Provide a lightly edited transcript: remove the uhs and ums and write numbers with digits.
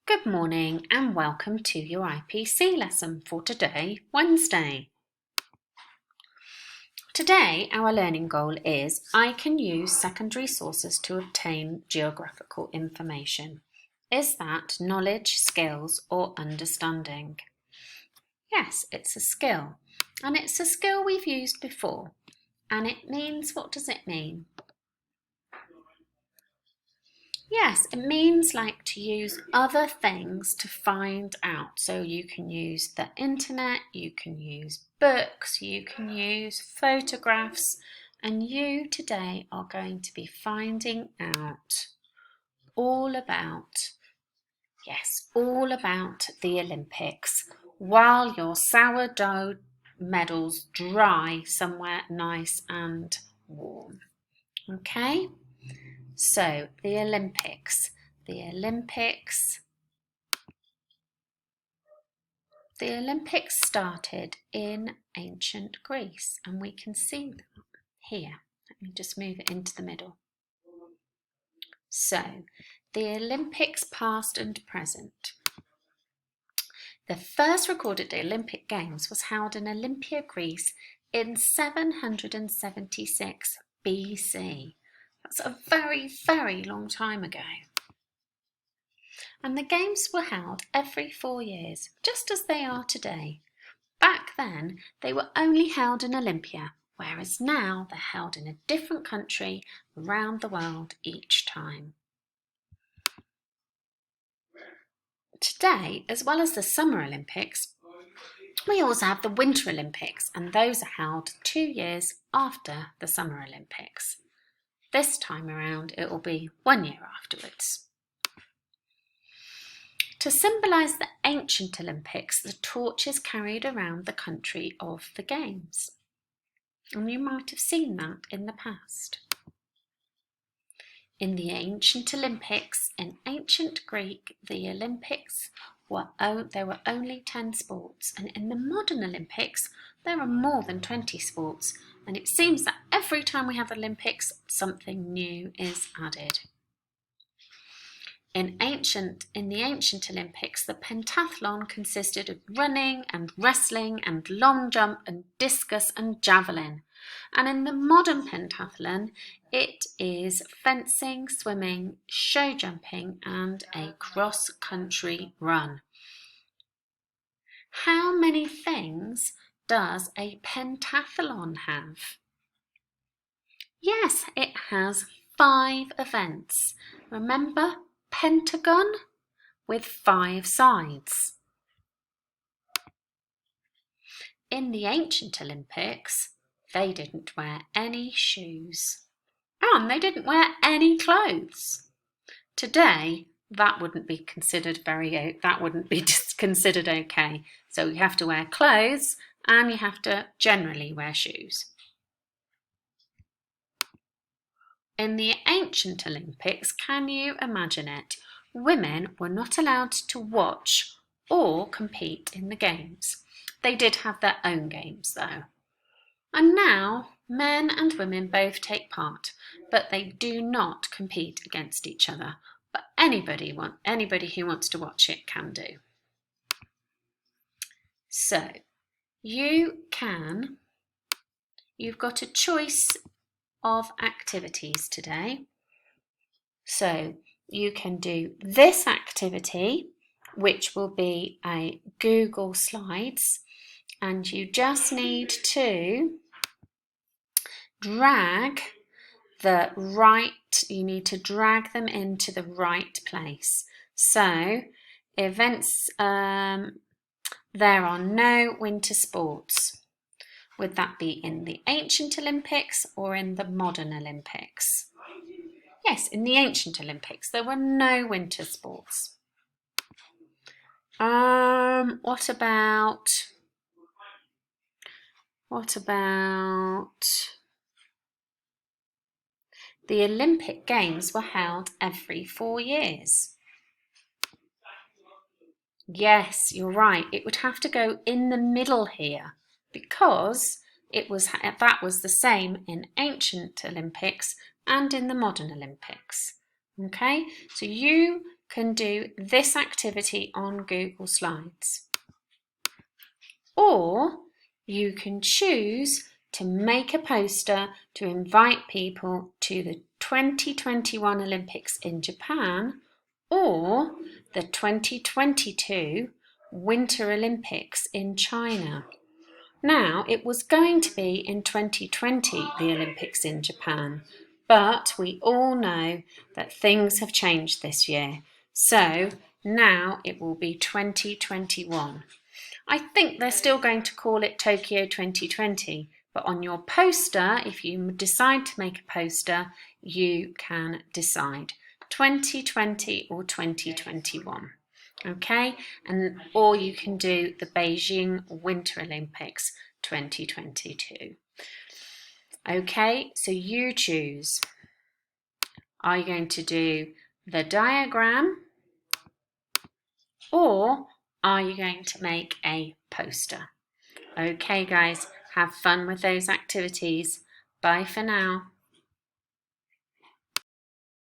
Good morning and welcome to your IPC lesson for today, Wednesday. Today our learning goal is I can use secondary sources to obtain geographical information. Is that knowledge, skills or understanding? Yes, it's a skill, and it's a skill we've used before, and it means, what does it mean? Yes, it means like to use other things to find out. So you can use the internet, you can use books, you can use photographs, and you today are going to be finding out all about, all about the Olympics while your sourdough medals dry somewhere nice and warm. Okay? So, the Olympics started in ancient Greece, and we can see them here. Let me just move it into the middle. So, the Olympics past and present. The first recorded Olympic Games was held in Olympia, Greece in 776 BC. That's a very, very long time ago. And the games were held every 4 years, just as they are today. Back then, they were only held in Olympia, whereas now they're held in a different country around the world each time. Today, as well as the Summer Olympics, we also have the Winter Olympics, and those are held 2 years after the Summer Olympics. This time around, it will be 1 year afterwards. To symbolise the ancient Olympics, the torch is carried around the country of the Games. And you might have seen that in the past. In the ancient Olympics, in ancient Greek, the Olympics there were only 10 sports. And in the modern Olympics, there are more than 20 sports. And it seems that every time we have Olympics, something new is added. In the ancient Olympics, the pentathlon consisted of running and wrestling and long jump and discus and javelin. And in the modern pentathlon, it is fencing, swimming, show jumping and a cross-country run. How many things does a pentathlon have? Yes, it has 5 events. Remember? Pentagon with 5 sides. In the ancient Olympics, they didn't wear any shoes and they didn't wear any clothes. Today, that wouldn't be considered considered okay. So you have to wear clothes and you have to generally wear shoes. In the ancient Olympics, can you imagine it? Women were not allowed to watch or compete in the games. They did have their own games though. And now men and women both take part, but they do not compete against each other. But anybody who wants to watch it can do. So you've got a choice of activities today. So you can do this activity, which will be a Google Slides, and you just need to drag them into the right place. So events, there are no winter sports. Would that be in the ancient Olympics or in the modern Olympics? Yes, in the ancient Olympics, there were no winter sports. What about the Olympic Games were held every 4 years? Yes, you're right. It would have to go in the middle here because that was the same in ancient Olympics and in the modern Olympics. Okay, so you can do this activity on Google Slides. Or you can choose to make a poster to invite people to the 2021 Olympics in Japan or the 2022 Winter Olympics in China. Now, it was going to be in 2020, the Olympics in Japan, but we all know that things have changed this year. So now it will be 2021. I think they're still going to call it Tokyo 2020, but on your poster, if you decide to make a poster, you can decide 2020 or 2021. Okay, or you can do the Beijing Winter Olympics 2022. Okay, so you choose. Are you going to do the diagram or are you going to make a poster? Okay guys, have fun with those activities. Bye for now.